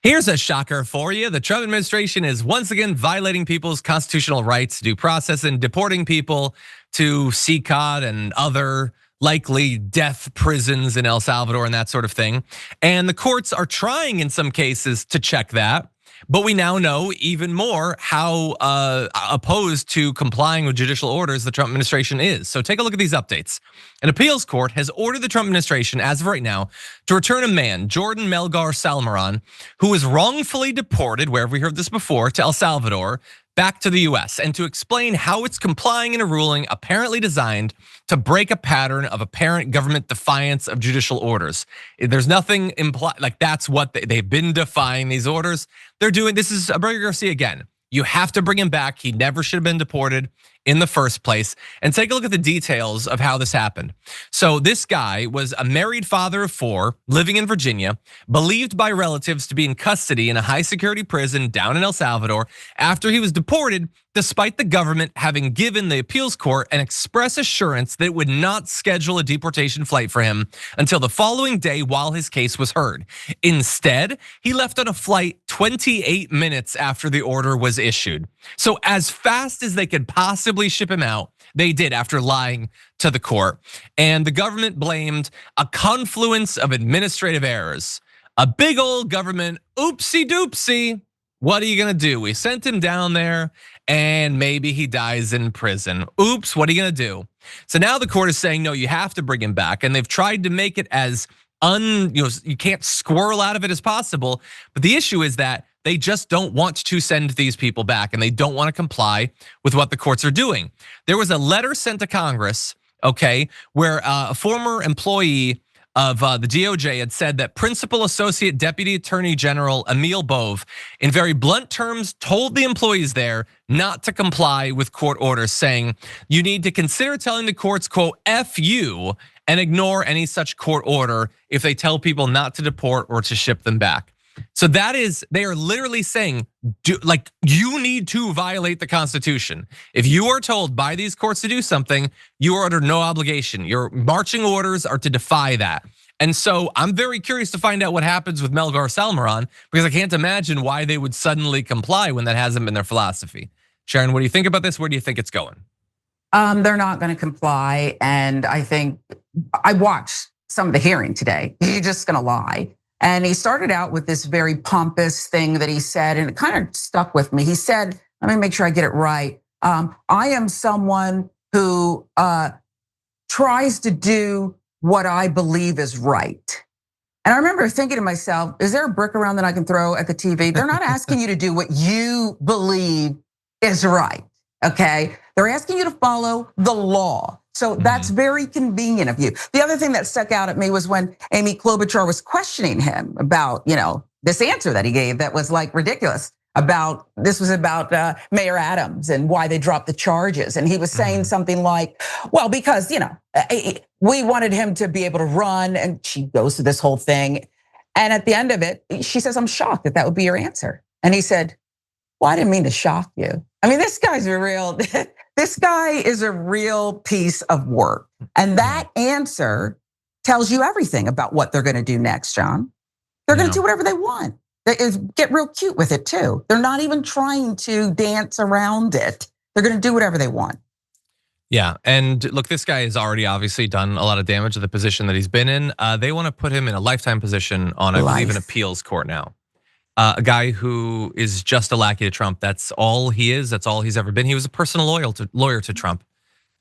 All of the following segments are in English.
Here's a shocker for you. The Trump administration is once again violating people's constitutional rights, due process, and deporting people to CCOD and other likely death prisons in El Salvador and that sort of thing. And the courts are trying in some cases to check that. But we now know even more how opposed to complying with judicial orders the Trump administration is. So take a look at these updates. An appeals court has ordered the Trump administration, as of right now, to return a man, Jordin Melgar-Salmeron, who was wrongfully deported, where have we heard this before, to El Salvador, back to the US, and to explain how it's complying in a ruling apparently designed to break a pattern of apparent government defiance of judicial orders. There's nothing implied, like that's what they've been defying these orders. They're doing, this is Abrego Garcia again. You have to bring him back. He never should have been deported in the first place. And take a look at the details of how this happened. So this guy was a married father of 4 living in Virginia, believed by relatives to be in custody in a high security prison down in El Salvador after he was deported, despite the government having given the appeals court an express assurance that it would not schedule a deportation flight for him until the following day while his case was heard. Instead, he left on a flight 28 minutes after the order was issued. So as fast as they could possibly ship him out, they did after lying to the court. And the government blamed a confluence of administrative errors. A big old government oopsie doopsie. What are you gonna do? We sent him down there and maybe he dies in prison. Oops, what are you gonna do? So now the court is saying, no, you have to bring him back. And they've tried to make it as you can't squirrel out of it as possible. But the issue is that they just don't want to send these people back and they don't want to comply with what the courts are doing. There was a letter sent to Congress, okay, where a former employee of the DOJ had said that Principal Associate Deputy Attorney General Emil Bove, in very blunt terms, told the employees there not to comply with court orders, saying you need to consider telling the courts, quote, F you, and ignore any such court order if they tell people not to deport or to ship them back. So that is, they are literally saying, like, you need to violate the Constitution. If you are told by these courts to do something, you are under no obligation. Your marching orders are to defy that. And so I'm very curious to find out what happens with Melgar-Salmeron, because I can't imagine why they would suddenly comply when that hasn't been their philosophy. Sharon, what do you think about this? Where do you think it's going? They're not going to comply. And I think I watched some of the hearing today. He's just going to lie. And he started out with this very pompous thing that he said, and it kind of stuck with me. He said, let me make sure I get it right. I am someone who tries to do what I believe is right. And I remember thinking to myself, is there a brick around that I can throw at the TV? They're not asking you to do what you believe is right, okay? They're asking you to follow the law. So that's very convenient of you. The other thing that stuck out at me was when Amy Klobuchar was questioning him about, this answer that he gave that was like ridiculous. This was about Mayor Adams and why they dropped the charges. And he was saying something like, well, because, we wanted him to be able to run, and she goes through this whole thing. And at the end of it, she says, I'm shocked that would be your answer. And he said, well, I didn't mean to shock you. I mean, this guy's this guy is a real piece of work. And that answer tells you everything about what they're gonna do next, John. They're gonna do whatever they want. They get real cute with it too. They're not even trying to dance around it. They're gonna do whatever they want. Yeah, and look, this guy has already obviously done a lot of damage to the position that he's been in. They wanna put him in a lifetime position on, I believe, an appeals court now. A guy who is just a lackey to Trump. That's all he is. That's all he's ever been. He was a personal lawyer to Trump,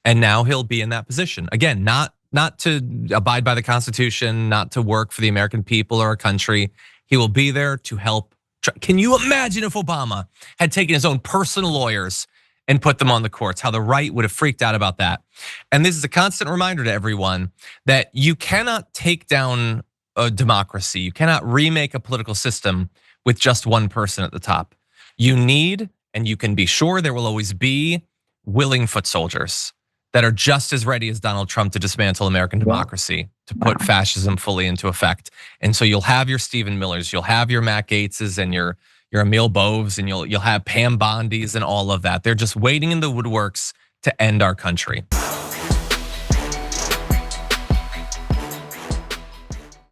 and now he'll be in that position again. Not to abide by the Constitution, not to work for the American people or our country. He will be there to help. Can you imagine if Obama had taken his own personal lawyers and put them on the courts? How the right would have freaked out about that. And this is a constant reminder to everyone that you cannot take down a democracy. You cannot remake a political system with just one person at the top. You need, and you can be sure there will always be, willing foot soldiers that are just as ready as Donald Trump to dismantle American democracy, to put fascism fully into effect. And so you'll have your Stephen Millers, you'll have your Matt Gaetzes and your Emil Boves, and you'll have Pam Bondis and all of that. They're just waiting in the woodworks to end our country.